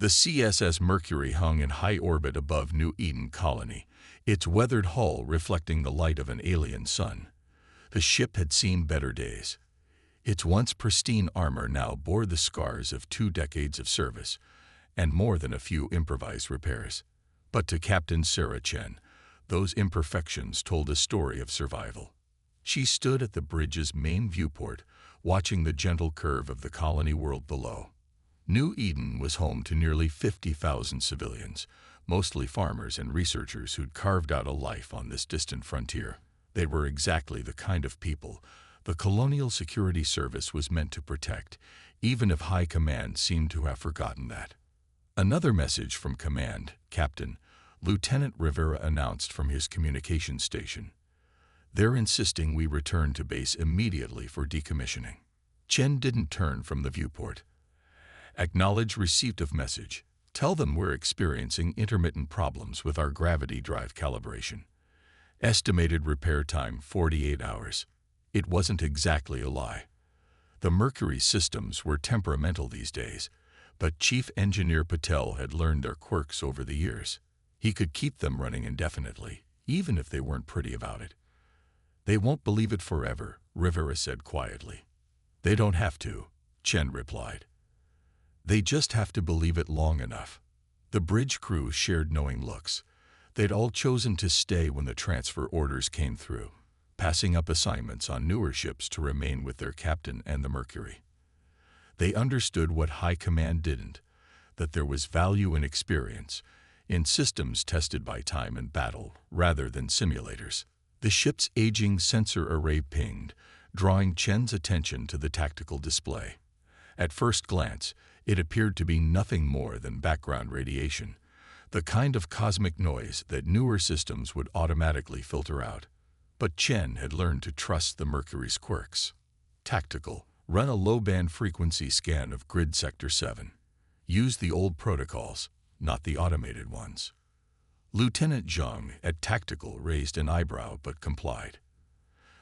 The CSS Mercury hung in high orbit above New Eden Colony, its weathered hull reflecting the light of an alien sun. The ship had seen better days. Its once pristine armor now bore the scars of 2 decades of service, and more than a few improvised repairs. But to Captain Sarah Chen, those imperfections told a story of survival. She stood at the bridge's main viewport, watching the gentle curve of the colony world below. New Eden was home to nearly 50,000 civilians, mostly farmers and researchers who'd carved out a life on this distant frontier. They were exactly the kind of people the Colonial Security Service was meant to protect, even if High Command seemed to have forgotten that. Another message from Command, Captain, Lieutenant Rivera announced from his communications station. They're insisting we return to base immediately for decommissioning. Chen didn't turn from the viewport. Acknowledge receipt of message. Tell them we're experiencing intermittent problems with our gravity drive calibration. Estimated repair time 48 hours. It wasn't exactly a lie. The Mercury systems were temperamental these days, but Chief Engineer Patel had learned their quirks over the years. He could keep them running indefinitely, even if they weren't pretty about it. They won't believe it forever, Rivera said quietly. They don't have to, Chen replied. They just have to believe it long enough. The bridge crew shared knowing looks. They'd all chosen to stay when the transfer orders came through, passing up assignments on newer ships to remain with their captain and the Mercury. They understood what High Command didn't, that there was value in experience, in systems tested by time and battle rather than simulators. The ship's aging sensor array pinged, drawing Chen's attention to the tactical display. At first glance, it appeared to be nothing more than background radiation, the kind of cosmic noise that newer systems would automatically filter out. But Chen had learned to trust the Mercury's quirks. Tactical. Run a low-band frequency scan of Grid Sector 7. Use the old protocols, not the automated ones. Lieutenant Zhang at Tactical raised an eyebrow but complied.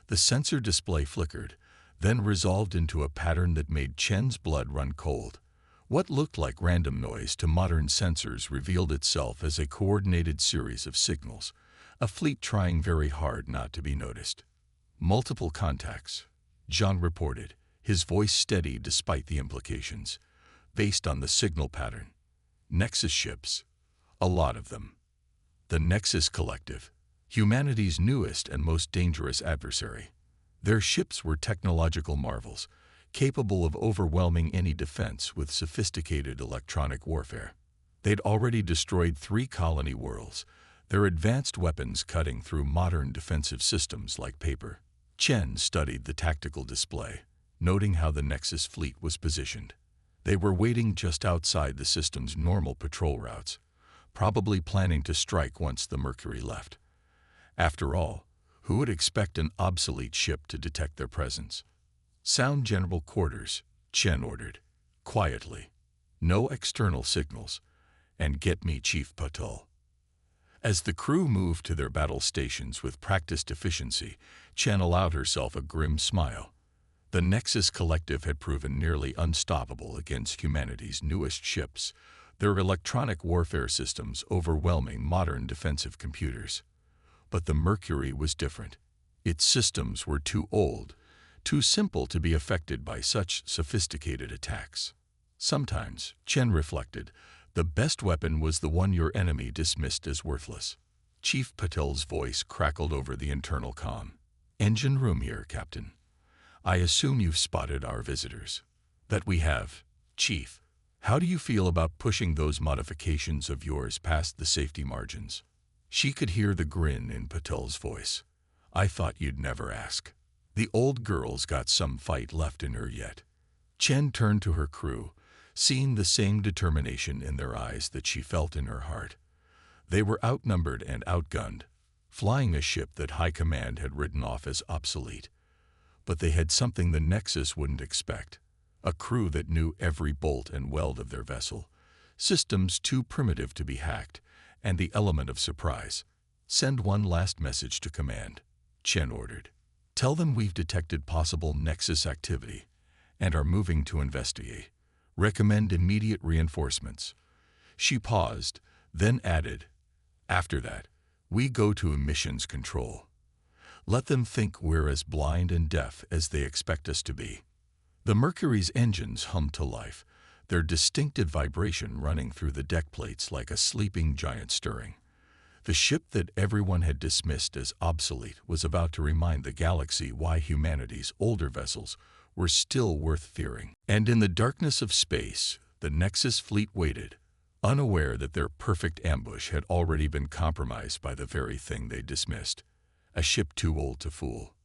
The sensor display flickered, then resolved into a pattern that made Chen's blood run cold. What looked like random noise to modern sensors revealed itself as a coordinated series of signals, a fleet trying very hard not to be noticed. Multiple contacts, Zhang reported, his voice steady despite the implications, based on the signal pattern. Nexus ships, a lot of them. The Nexus Collective, humanity's newest and most dangerous adversary. Their ships were technological marvels, capable of overwhelming any defense with sophisticated electronic warfare. They'd already destroyed 3 colony worlds, their advanced weapons cutting through modern defensive systems like paper. Chen studied the tactical display, noting how the Nexus fleet was positioned. They were waiting just outside the system's normal patrol routes, probably planning to strike once the Mercury left. After all, who would expect an obsolete ship to detect their presence? Sound general quarters, Chen ordered, quietly. No external signals, and get me Chief Patel. As the crew moved to their battle stations with practiced efficiency, Chen allowed herself a grim smile. The Nexus Collective had proven nearly unstoppable against humanity's newest ships, their electronic warfare systems overwhelming modern defensive computers. But the Mercury was different. Its systems were too old, too simple to be affected by such sophisticated attacks. Sometimes, Chen reflected, the best weapon was the one your enemy dismissed as worthless. Chief Patel's voice crackled over the internal comm. Engine room here, Captain. I assume you've spotted our visitors. That we have, Chief. How do you feel about pushing those modifications of yours past the safety margins? She could hear the grin in Patel's voice. I thought you'd never ask. The old girl's got some fight left in her yet. Chen turned to her crew, seeing the same determination in their eyes that she felt in her heart. They were outnumbered and outgunned, flying a ship that High Command had written off as obsolete. But they had something the Nexus wouldn't expect, a crew that knew every bolt and weld of their vessel, systems too primitive to be hacked, and the element of surprise. Send one last message to Command, Chen ordered. Tell them we've detected possible Nexus activity and are moving to investigate. Recommend immediate reinforcements. She paused, then added, "After that, we go to emissions control. Let them think we're as blind and deaf as they expect us to be." The Mercury's engines hummed to life, their distinctive vibration running through the deck plates like a sleeping giant stirring. The ship that everyone had dismissed as obsolete was about to remind the galaxy why humanity's older vessels were still worth fearing. And in the darkness of space, the Nexus fleet waited, unaware that their perfect ambush had already been compromised by the very thing they dismissed, a ship too old to fool.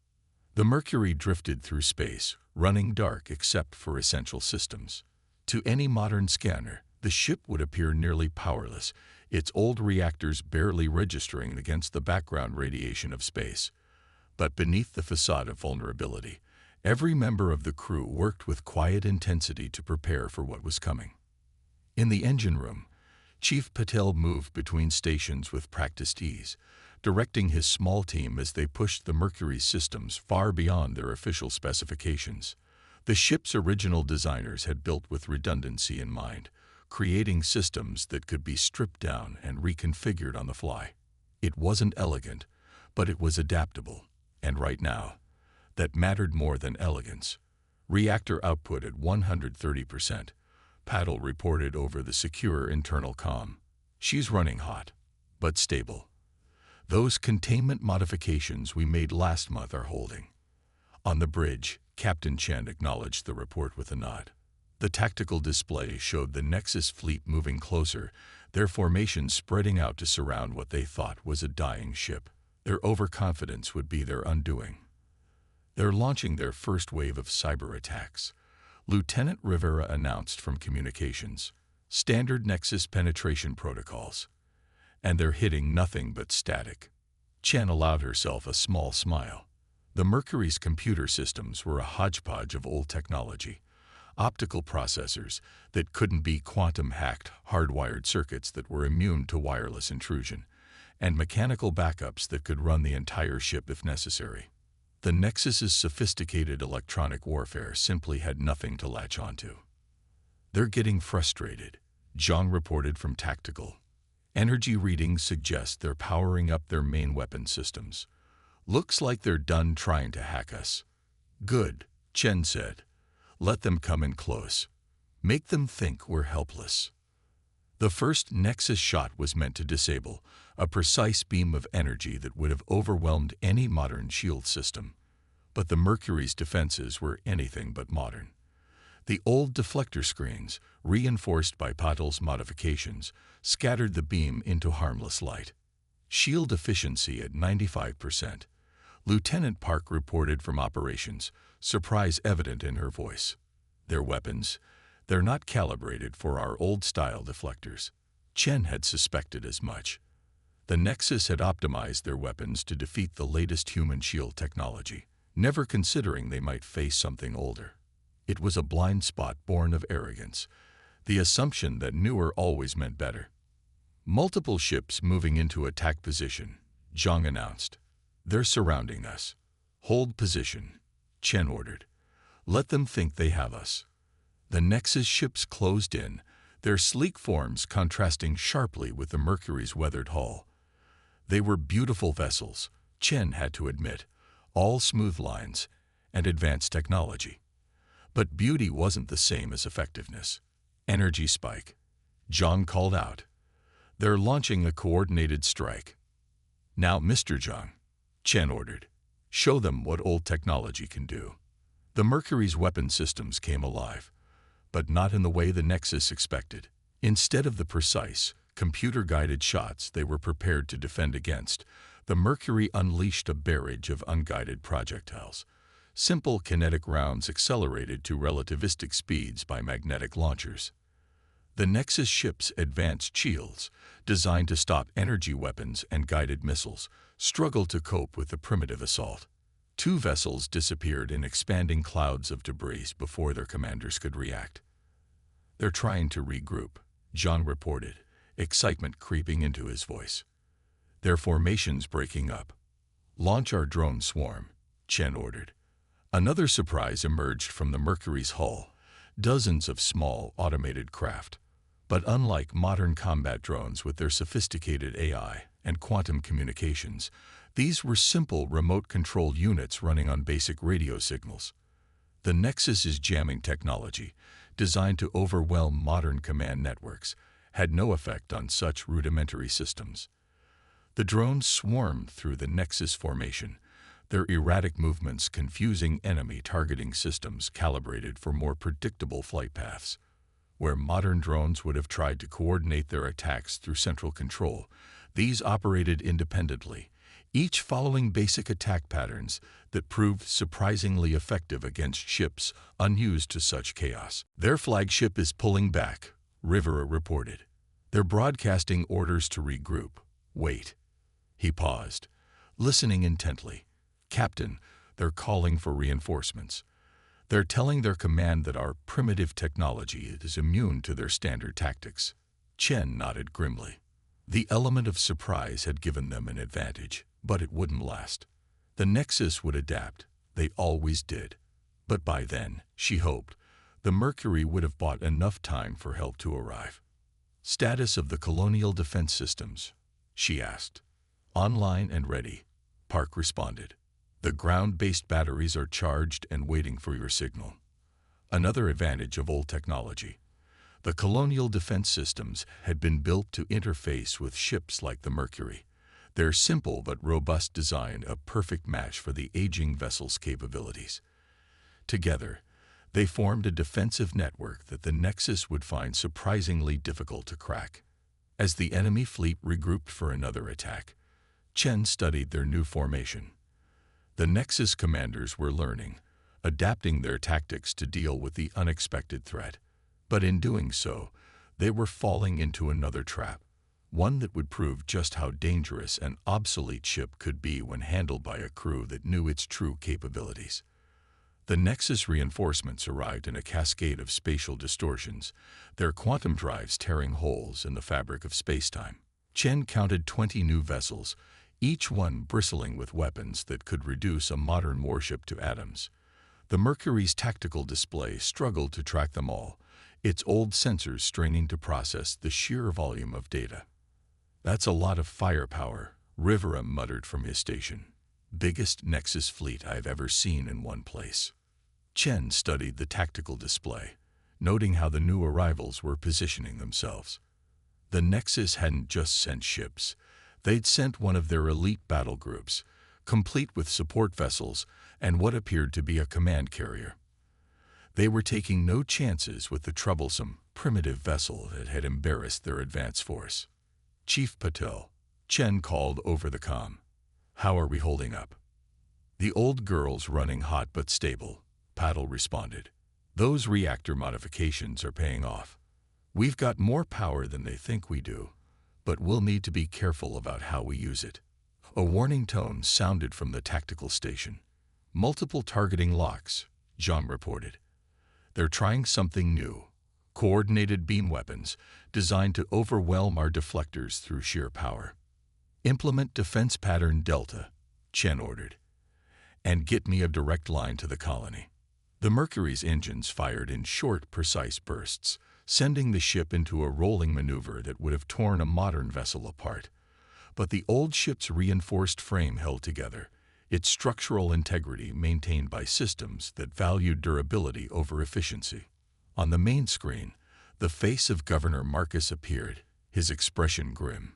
The Mercury drifted through space, running dark except for essential systems. To any modern scanner, the ship would appear nearly powerless, its old reactors barely registering against the background radiation of space. But beneath the facade of vulnerability, every member of the crew worked with quiet intensity to prepare for what was coming. In the engine room, Chief Patel moved between stations with practiced ease, directing his small team as they pushed the Mercury's systems far beyond their official specifications. The ship's original designers had built with redundancy in mind, creating systems that could be stripped down and reconfigured on the fly. It wasn't elegant, but it was adaptable, and right now, that mattered more than elegance. Reactor output at 130%. Paddle reported over the secure internal comm. "She's running hot, but stable. Those containment modifications we made last month are holding." On the bridge, Captain Chen acknowledged the report with a nod. The tactical display showed the Nexus fleet moving closer, their formation spreading out to surround what they thought was a dying ship. Their overconfidence would be their undoing. "They're launching their first wave of cyber attacks," Lieutenant Rivera announced from communications. "Standard Nexus penetration protocols. And they're hitting nothing but static." Chen allowed herself a small smile. The Mercury's computer systems were a hodgepodge of old technology. Optical processors that couldn't be quantum-hacked, hardwired circuits that were immune to wireless intrusion, and mechanical backups that could run the entire ship if necessary. The Nexus's sophisticated electronic warfare simply had nothing to latch onto. "They're getting frustrated," Zhang reported from Tactical. "Energy readings suggest they're powering up their main weapon systems. Looks like they're done trying to hack us." "Good," Chen said. "Let them come in close. Make them think we're helpless." The first Nexus shot was meant to disable a precise beam of energy that would have overwhelmed any modern shield system. But the Mercury's defenses were anything but modern. The old deflector screens, reinforced by Patel's modifications, scattered the beam into harmless light. Shield efficiency at 95%. Lieutenant Park reported from operations, surprise evident in her voice. "Their weapons, they're not calibrated for our old-style deflectors." Chen had suspected as much. The Nexus had optimized their weapons to defeat the latest human shield technology, never considering they might face something older. It was a blind spot born of arrogance, the assumption that newer always meant better. "Multiple ships moving into attack position," Zhang announced. "They're surrounding us. Hold position," Chen ordered. "Let them think they have us." The Nexus ships closed in, their sleek forms contrasting sharply with the Mercury's weathered hull. They were beautiful vessels, Chen had to admit, all smooth lines and advanced technology. But beauty wasn't the same as effectiveness. "Energy spike," Zhang called out. "They're launching a coordinated strike." "Now, Mr. Zhang," Chen ordered, "show them what old technology can do." The Mercury's weapon systems came alive, but not in the way the Nexus expected. Instead of the precise, computer-guided shots they were prepared to defend against, the Mercury unleashed a barrage of unguided projectiles. Simple kinetic rounds accelerated to relativistic speeds by magnetic launchers. The Nexus ship's advanced shields, designed to stop energy weapons and guided missiles, struggled to cope with the primitive assault. Two vessels disappeared in expanding clouds of debris before their commanders could react. "They're trying to regroup," Zhang reported, excitement creeping into his voice. "Their formations breaking up." "Launch our drone swarm," Chen ordered. Another surprise emerged from the Mercury's hull, dozens of small, automated craft. But unlike modern combat drones with their sophisticated AI and quantum communications, these were simple remote-controlled units running on basic radio signals. The Nexus's jamming technology, designed to overwhelm modern command networks, had no effect on such rudimentary systems. The drones swarmed through the Nexus formation, their erratic movements confusing enemy targeting systems calibrated for more predictable flight paths. Where modern drones would have tried to coordinate their attacks through central control, these operated independently, each following basic attack patterns that proved surprisingly effective against ships unused to such chaos. "Their flagship is pulling back," Rivera reported. "They're broadcasting orders to regroup. Wait." He paused, listening intently. "Captain, they're calling for reinforcements. They're telling their command that our primitive technology is immune to their standard tactics." Chen nodded grimly. The element of surprise had given them an advantage, but it wouldn't last. The Nexus would adapt. They always did. But by then, she hoped, the Mercury would have bought enough time for help to arrive. "Status of the colonial defense systems?" she asked. "Online and ready," Park responded. "The ground-based batteries are charged and waiting for your signal." Another advantage of old technology. The colonial defense systems had been built to interface with ships like the Mercury, their simple but robust design a perfect match for the aging vessel's capabilities. Together, they formed a defensive network that the Nexus would find surprisingly difficult to crack. As the enemy fleet regrouped for another attack, Chen studied their new formation. The Nexus commanders were learning, adapting their tactics to deal with the unexpected threat. But in doing so, they were falling into another trap, one that would prove just how dangerous an obsolete ship could be when handled by a crew that knew its true capabilities. The Nexus reinforcements arrived in a cascade of spatial distortions, their quantum drives tearing holes in the fabric of spacetime. Chen counted 20 new vessels, each one bristling with weapons that could reduce a modern warship to atoms. The Mercury's tactical display struggled to track them all, its old sensors straining to process the sheer volume of data. "That's a lot of firepower," Rivera muttered from his station. "Biggest Nexus fleet I've ever seen in one place." Chen studied the tactical display, noting how the new arrivals were positioning themselves. The Nexus hadn't just sent ships. They'd sent one of their elite battle groups, complete with support vessels and what appeared to be a command carrier. They were taking no chances with the troublesome, primitive vessel that had embarrassed their advance force. "Chief Patel," Chen called over the comm. "How are we holding up?" "The old girl's running hot but stable," Patel responded. "Those reactor modifications are paying off. We've got more power than they think we do, but we'll need to be careful about how we use it." A warning tone sounded from the tactical station. "Multiple targeting locks," Jean reported. "They're trying something new, coordinated beam weapons designed to overwhelm our deflectors through sheer power." "Implement defense pattern Delta," Chen ordered, "and get me a direct line to the colony." The Mercury's engines fired in short, precise bursts, sending the ship into a rolling maneuver that would have torn a modern vessel apart. But the old ship's reinforced frame held together, its structural integrity maintained by systems that valued durability over efficiency. On the main screen, the face of Governor Marcus appeared, his expression grim.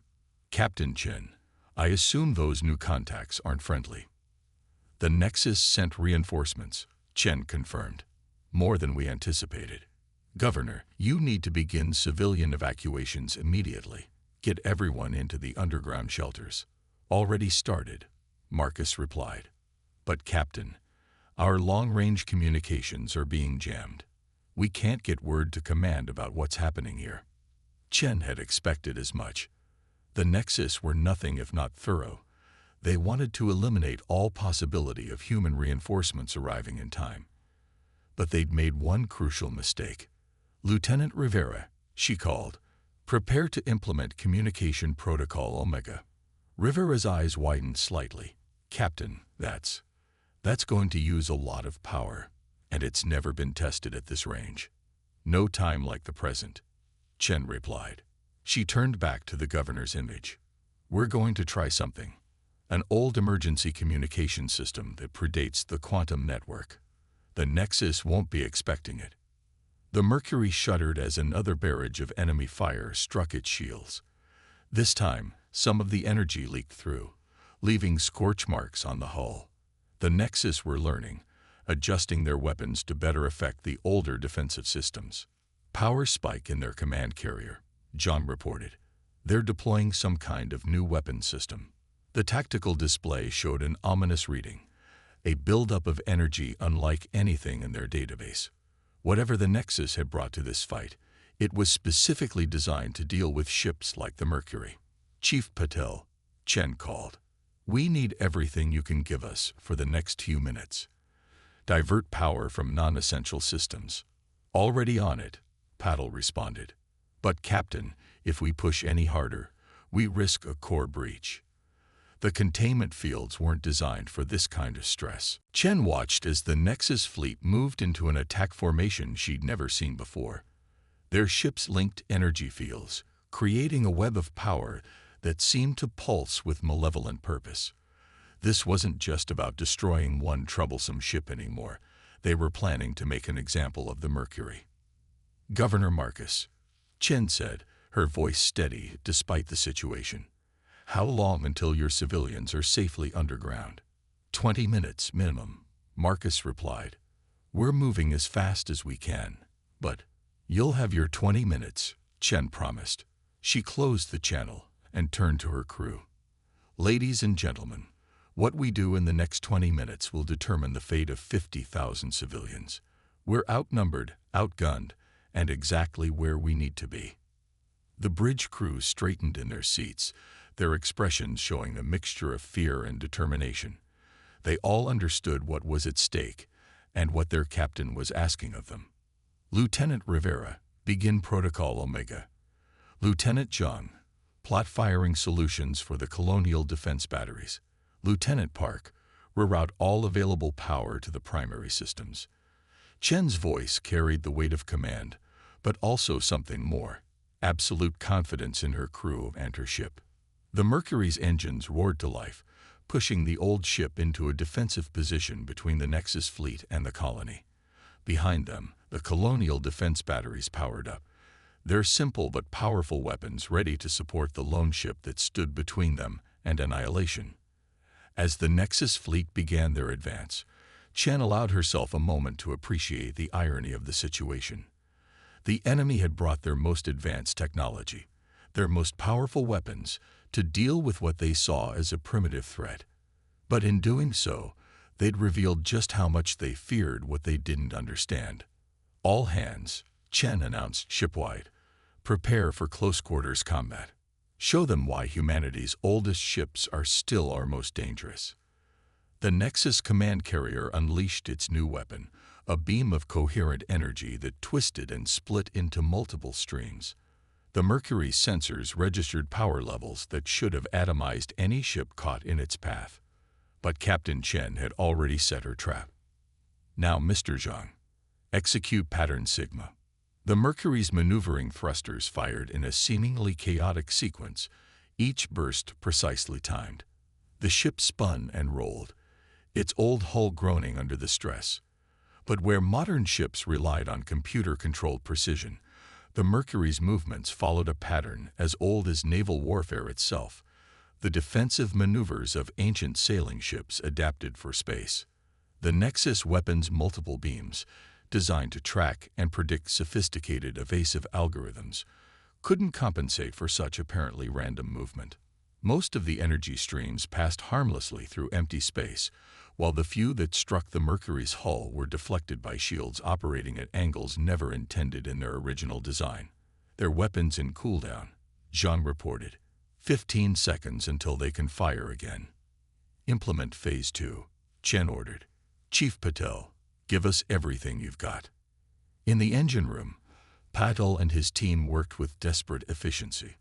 "Captain Chen, I assume those new contacts aren't friendly." "The Nexus sent reinforcements," Chen confirmed. "More than we anticipated. Governor, you need to begin civilian evacuations immediately. Get everyone into the underground shelters." "Already started," Marcus replied. "But Captain, our long-range communications are being jammed. We can't get word to command about what's happening here." Chen had expected as much. The Nexus were nothing if not thorough. They wanted to eliminate all possibility of human reinforcements arriving in time. But they'd made one crucial mistake. "Lieutenant Rivera," she called, "prepare to implement Communication Protocol Omega." Rivera's eyes widened slightly. "Captain, that's going to use a lot of power, and it's never been tested at this range. No time like the present." Chen replied. She turned back to the governor's image. We're going to try something. An old emergency communication system that predates the quantum network. The Nexus won't be expecting it. The Mercury shuddered as another barrage of enemy fire struck its shields. This time, some of the energy leaked through, leaving scorch marks on the hull. The Nexus were learning, adjusting their weapons to better affect the older defensive systems. Power spike in their command carrier, John reported. They're deploying some kind of new weapon system. The tactical display showed an ominous reading, a buildup of energy unlike anything in their database. Whatever the Nexus had brought to this fight, it was specifically designed to deal with ships like the Mercury. Chief Patel, Chen called. We need everything you can give us for the next few minutes. Divert power from non-essential systems. Already on it, Patel responded. But Captain, if we push any harder, we risk a core breach. The containment fields weren't designed for this kind of stress. Chen watched as the Nexus fleet moved into an attack formation she'd never seen before. Their ships linked energy fields, creating a web of power that seemed to pulse with malevolent purpose. This wasn't just about destroying one troublesome ship anymore. They were planning to make an example of the Mercury. Governor Marcus, Chen said, her voice steady despite the situation. How long until your civilians are safely underground? 20 minutes minimum, Marcus replied. We're moving as fast as we can, but you'll have your 20 minutes, Chen promised. She closed the channel and turned to her crew. Ladies and gentlemen, what we do in the next 20 minutes will determine the fate of 50,000 civilians. We're outnumbered, outgunned, and exactly where we need to be. The bridge crew straightened in their seats, their expressions showing a mixture of fear and determination. They all understood what was at stake and what their captain was asking of them. Lieutenant Rivera, begin Protocol Omega. Lieutenant Zhang, plot firing solutions for the colonial defense batteries. Lieutenant Park, reroute all available power to the primary systems. Chen's voice carried the weight of command, but also something more, absolute confidence in her crew and her ship. The Mercury's engines roared to life, pushing the old ship into a defensive position between the Nexus fleet and the colony. Behind them, the colonial defense batteries powered up, their simple but powerful weapons ready to support the lone ship that stood between them and annihilation. As the Nexus fleet began their advance, Chen allowed herself a moment to appreciate the irony of the situation. The enemy had brought their most advanced technology, their most powerful weapons, to deal with what they saw as a primitive threat. But in doing so, they'd revealed just how much they feared what they didn't understand. All hands, Chen announced shipwide, prepare for close-quarters combat. Show them why humanity's oldest ships are still our most dangerous. The Nexus command carrier unleashed its new weapon, a beam of coherent energy that twisted and split into multiple streams. The Mercury's sensors registered power levels that should have atomized any ship caught in its path. But Captain Chen had already set her trap. Now, Mr. Zhang, execute pattern Sigma. The Mercury's maneuvering thrusters fired in a seemingly chaotic sequence, each burst precisely timed. The ship spun and rolled, its old hull groaning under the stress. But where modern ships relied on computer-controlled precision, the Mercury's movements followed a pattern as old as naval warfare itself, the defensive maneuvers of ancient sailing ships adapted for space. The Nexus weapon's multiple beams, designed to track and predict sophisticated evasive algorithms, couldn't compensate for such apparently random movement. Most of the energy streams passed harmlessly through empty space, while the few that struck the Mercury's hull were deflected by shields operating at angles never intended in their original design. Their weapons in cooldown, Zhang reported. 15 seconds until they can fire again. Implement Phase 2, Chen ordered. Chief Patel, give us everything you've got. In the engine room, Patel and his team worked with desperate efficiency.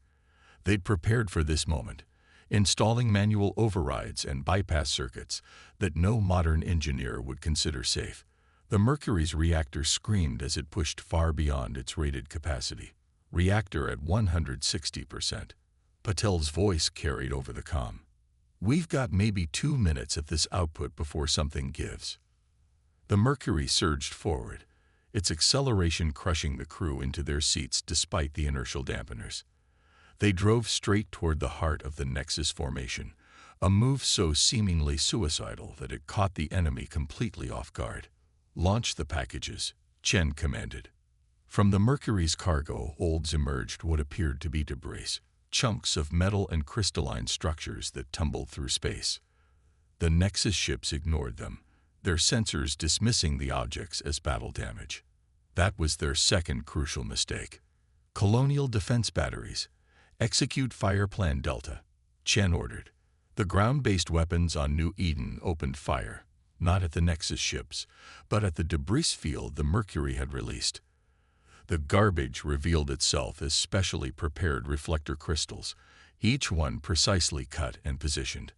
They'd prepared for this moment, installing manual overrides and bypass circuits that no modern engineer would consider safe. The Mercury's reactor screamed as it pushed far beyond its rated capacity. reactor at 160%. Patel's voice carried over the comm. We've got maybe 2 minutes at this output before something gives. The Mercury surged forward, its acceleration crushing the crew into their seats despite the inertial dampeners. They drove straight toward the heart of the Nexus formation, a move so seemingly suicidal that it caught the enemy completely off guard. Launch the packages, Chen commanded. From the Mercury's cargo holds emerged what appeared to be debris, chunks of metal and crystalline structures that tumbled through space. The Nexus ships ignored them, their sensors dismissing the objects as battle damage. That was their second crucial mistake. Colonial defense batteries. Execute Fire Plan Delta, Chen ordered. The ground-based weapons on New Eden opened fire, not at the Nexus ships, but at the debris field the Mercury had released. The garbage revealed itself as specially prepared reflector crystals, each one precisely cut and positioned.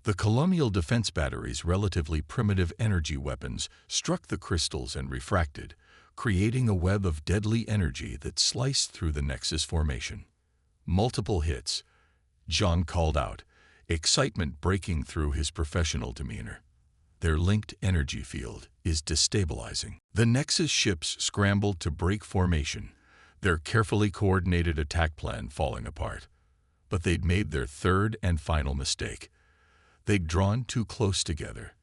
The colonial defense batteries' relatively primitive energy weapons struck the crystals and refracted, creating a web of deadly energy that sliced through the Nexus formation. Multiple hits, John called out, excitement breaking through his professional demeanor. Their linked energy field is destabilizing. The Nexus ships scrambled to break formation, their carefully coordinated attack plan falling apart. But they'd made their third and final mistake. They'd drawn too close together,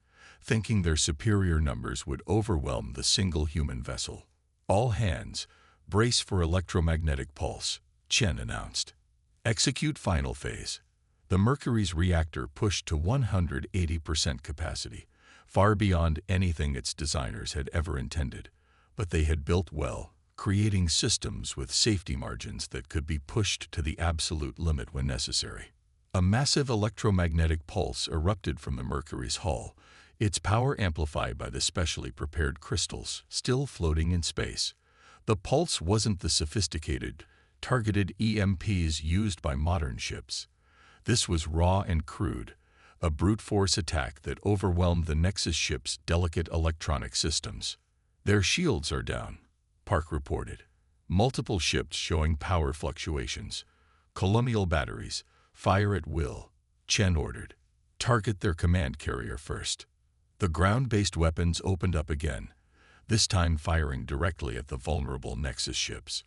thinking their superior numbers would overwhelm the single human vessel. All hands, brace for electromagnetic pulse, Chen announced. Execute final phase. The Mercury's reactor pushed to 180% capacity, far beyond anything its designers had ever intended. But they had built well, creating systems with safety margins that could be pushed to the absolute limit when necessary. A massive electromagnetic pulse erupted from the Mercury's hull, its power amplified by the specially prepared crystals still floating in space. The pulse wasn't the sophisticated, targeted EMPs used by modern ships. This was raw and crude, a brute force attack that overwhelmed the Nexus ships' delicate electronic systems. Their shields are down, Park reported. Multiple ships showing power fluctuations. Colonial batteries, fire at will, Chen ordered. Target their command carrier first. The ground-based weapons opened up again, this time firing directly at the vulnerable Nexus ships.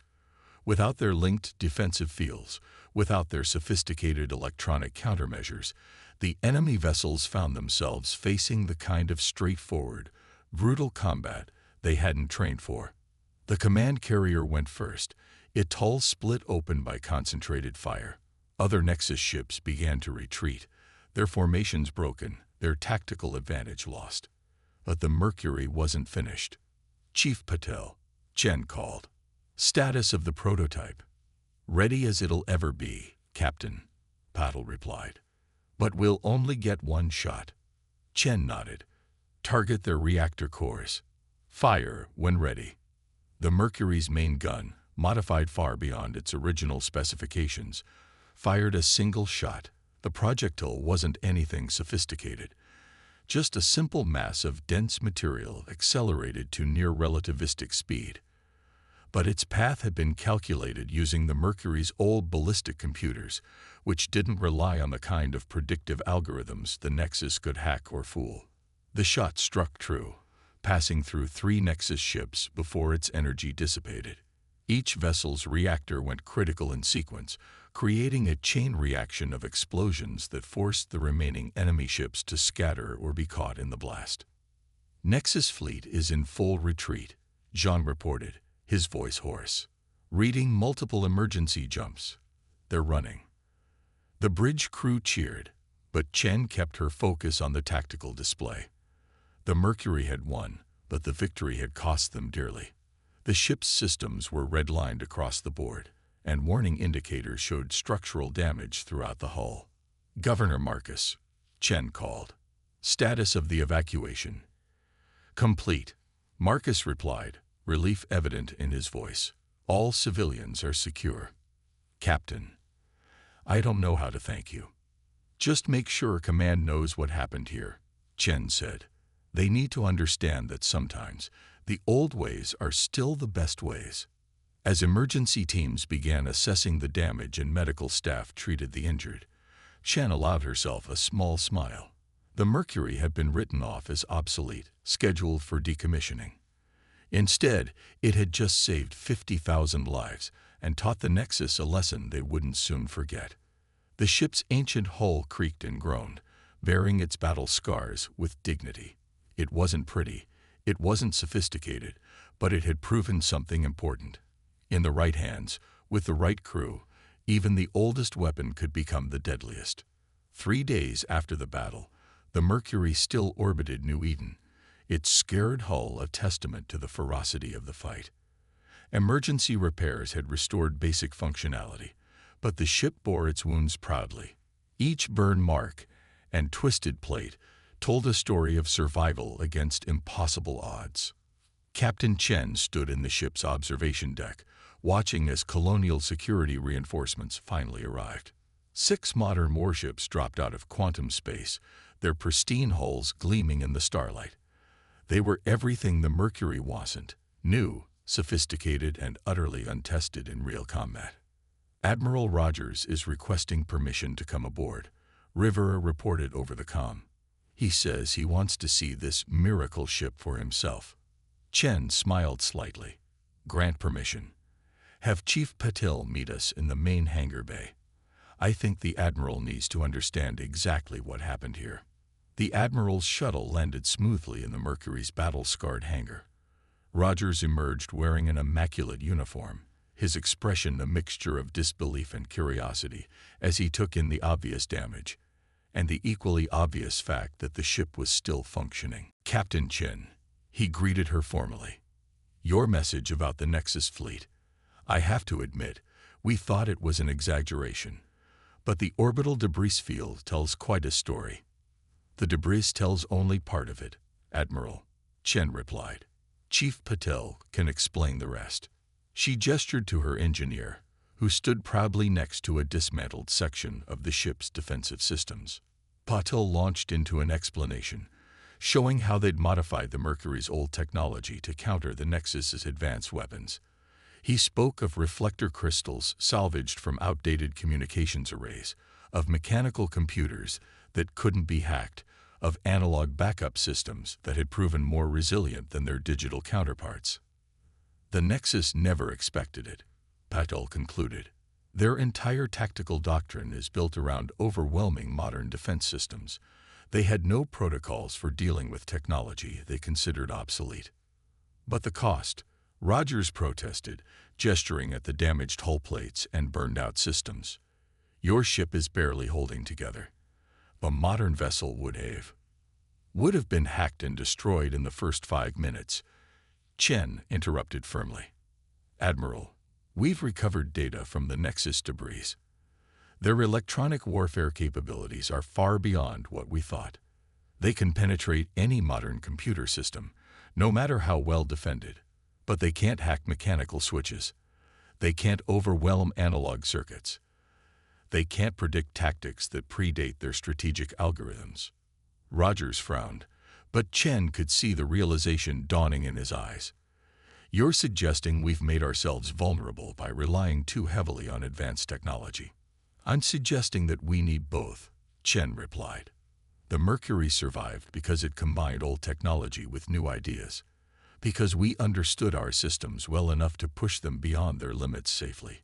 Without their linked defensive fields, without their sophisticated electronic countermeasures, the enemy vessels found themselves facing the kind of straightforward, brutal combat they hadn't trained for. The command carrier went first, its hull split open by concentrated fire. Other Nexus ships began to retreat, their formations broken, their tactical advantage lost. But the Mercury wasn't finished. Chief Patel, Chen called. Status of the prototype. Ready as it'll ever be, Captain, Patel replied. But we'll only get one shot. Chen nodded. Target their reactor cores. Fire when ready. The Mercury's main gun, modified far beyond its original specifications, fired a single shot. The projectile wasn't anything sophisticated, just a simple mass of dense material accelerated to near relativistic speed. But its path had been calculated using the Mercury's old ballistic computers, which didn't rely on the kind of predictive algorithms the Nexus could hack or fool. The shot struck true, passing through 3 Nexus ships before its energy dissipated. Each vessel's reactor went critical in sequence, creating a chain reaction of explosions that forced the remaining enemy ships to scatter or be caught in the blast. Nexus fleet is in full retreat, Jean reported, his voice hoarse. Reading multiple emergency jumps. They're running. The bridge crew cheered, but Chen kept her focus on the tactical display. The Mercury had won, but the victory had cost them dearly. The ship's systems were redlined across the board, and warning indicators showed structural damage throughout the hull. Governor Marcus, Chen called. Status of the evacuation. Complete, Marcus replied, relief evident in his voice. All civilians are secure. Captain, I don't know how to thank you. Just make sure command knows what happened here, Chen said. They need to understand that sometimes the old ways are still the best ways. As emergency teams began assessing the damage and medical staff treated the injured, Chen allowed herself a small smile. The Mercury had been written off as obsolete, scheduled for decommissioning. Instead, it had just saved 50,000 lives and taught the Nexus a lesson they wouldn't soon forget. The ship's ancient hull creaked and groaned, bearing its battle scars with dignity. It wasn't pretty, it wasn't sophisticated, but it had proven something important. In the right hands, with the right crew, even the oldest weapon could become the deadliest. 3 days after the battle, the Mercury still orbited New Eden, its scarred hull a testament to the ferocity of the fight. Emergency repairs had restored basic functionality, but the ship bore its wounds proudly. Each burn mark and twisted plate told a story of survival against impossible odds. Captain Chen stood in the ship's observation deck, watching as colonial security reinforcements finally arrived. 6 modern warships dropped out of quantum space, their pristine hulls gleaming in the starlight. They were everything the Mercury wasn't: new, sophisticated, and utterly untested in real combat. Admiral Rogers is requesting permission to come aboard, Rivera reported over the comm. He says he wants to see this miracle ship for himself. Chen smiled slightly. Grant permission. Have Chief Patil meet us in the main hangar bay. I think the Admiral needs to understand exactly what happened here. The Admiral's shuttle landed smoothly in the Mercury's battle-scarred hangar. Rogers emerged wearing an immaculate uniform, his expression a mixture of disbelief and curiosity as he took in the obvious damage, and the equally obvious fact that the ship was still functioning. Captain Chen, he greeted her formally. Your message about the Nexus fleet. I have to admit, we thought it was an exaggeration. But the orbital debris field tells quite a story. The debris tells only part of it, Admiral, Chen replied. Chief Patel can explain the rest. She gestured to her engineer, who stood proudly next to a dismantled section of the ship's defensive systems. Patel launched into an explanation, showing how they'd modified the Mercury's old technology to counter the Nexus's advanced weapons. He spoke of reflector crystals salvaged from outdated communications arrays, of mechanical computers that couldn't be hacked, of analog backup systems that had proven more resilient than their digital counterparts. The Nexus never expected it, Patel concluded. Their entire tactical doctrine is built around overwhelming modern defense systems. They had no protocols for dealing with technology they considered obsolete. But the cost, Rogers protested, gesturing at the damaged hull plates and burned-out systems. Your ship is barely holding together. A modern vessel would have been hacked and destroyed in the first 5 minutes. Chen interrupted firmly. Admiral, we've recovered data from the Nexus debris. Their electronic warfare capabilities are far beyond what we thought. They can penetrate any modern computer system, no matter how well defended. But they can't hack mechanical switches. They can't overwhelm analog circuits. They can't predict tactics that predate their strategic algorithms. Rogers frowned, but Chen could see the realization dawning in his eyes. You're suggesting we've made ourselves vulnerable by relying too heavily on advanced technology. I'm suggesting that we need both, Chen replied. The Mercury survived because it combined old technology with new ideas, because we understood our systems well enough to push them beyond their limits safely,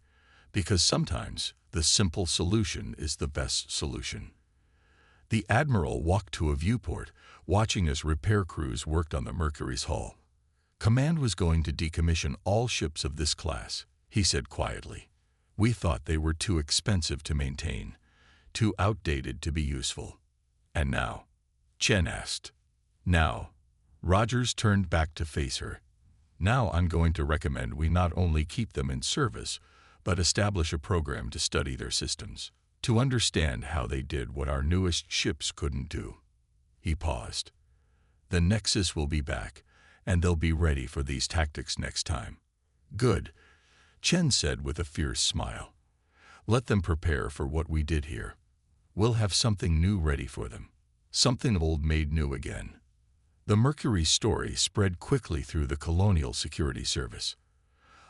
because sometimes the simple solution is the best solution. The Admiral walked to a viewport, watching as repair crews worked on the Mercury's hull. Command was going to decommission all ships of this class, he said quietly. We thought they were too expensive to maintain, too outdated to be useful. And now? Chen asked. Now? Rogers turned back to face her. Now I'm going to recommend we not only keep them in service, but establish a program to study their systems, to understand how they did what our newest ships couldn't do. He paused. The Nexus will be back, and they'll be ready for these tactics next time. Good, Chen said with a fierce smile. Let them prepare for what we did here. We'll have something new ready for them, something old made new again. The Mercury story spread quickly through the Colonial Security Service.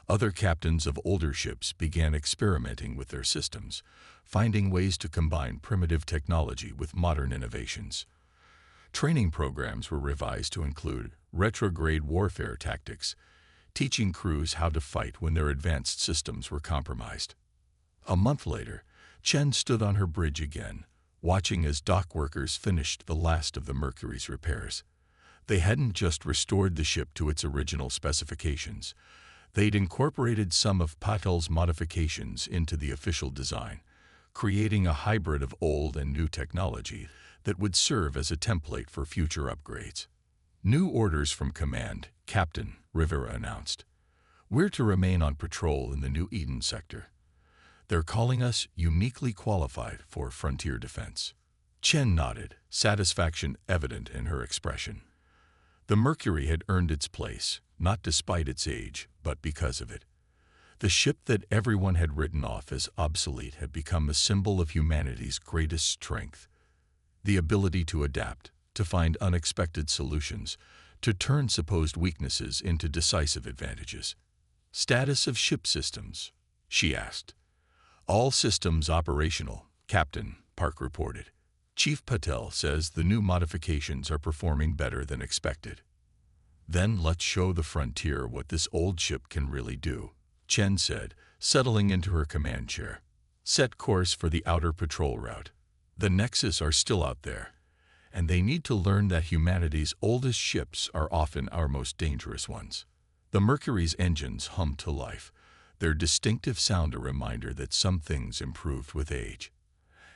Other captains of older ships began experimenting with their systems, finding ways to combine primitive technology with modern innovations. Training programs were revised to include retrograde warfare tactics, teaching crews how to fight when their advanced systems were compromised. A month later, Chen stood on her bridge again, watching as dock workers finished the last of the Mercury's repairs. They hadn't just restored the ship to its original specifications. They'd incorporated some of Patel's modifications into the official design, creating a hybrid of old and new technology that would serve as a template for future upgrades. New orders from Command, Captain Rivera announced. We're to remain on patrol in the New Eden sector. They're calling us uniquely qualified for frontier defense. Chen nodded, satisfaction evident in her expression. The Mercury had earned its place, not despite its age, but because of it. The ship that everyone had written off as obsolete had become a symbol of humanity's greatest strength. The ability to adapt, to find unexpected solutions, to turn supposed weaknesses into decisive advantages. Status of ship systems, she asked. All systems operational, Captain Park reported. Chief Patel says the new modifications are performing better than expected. Then let's show the frontier what this old ship can really do, Chen said, settling into her command chair. Set course for the outer patrol route. The Nexus are still out there, and they need to learn that humanity's oldest ships are often our most dangerous ones. The Mercury's engines hummed to life, their distinctive sound a reminder that some things improved with age.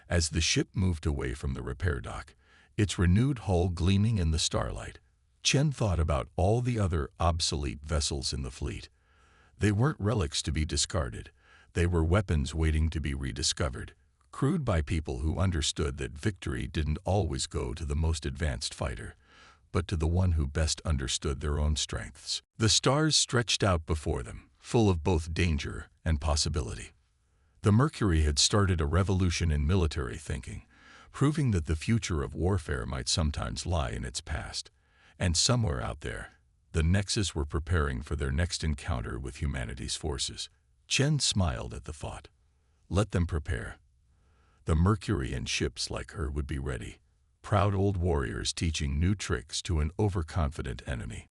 As the ship moved away from the repair dock, its renewed hull gleaming in the starlight, Chen thought about all the other obsolete vessels in the fleet. They weren't relics to be discarded. They were weapons waiting to be rediscovered, crewed by people who understood that victory didn't always go to the most advanced fighter, but to the one who best understood their own strengths. The stars stretched out before them, full of both danger and possibility. The Mercury had started a revolution in military thinking, proving that the future of warfare might sometimes lie in its past. And somewhere out there, the Nexus were preparing for their next encounter with humanity's forces. Chen smiled at the thought. Let them prepare. The Mercury and ships like her would be ready, proud old warriors teaching new tricks to an overconfident enemy.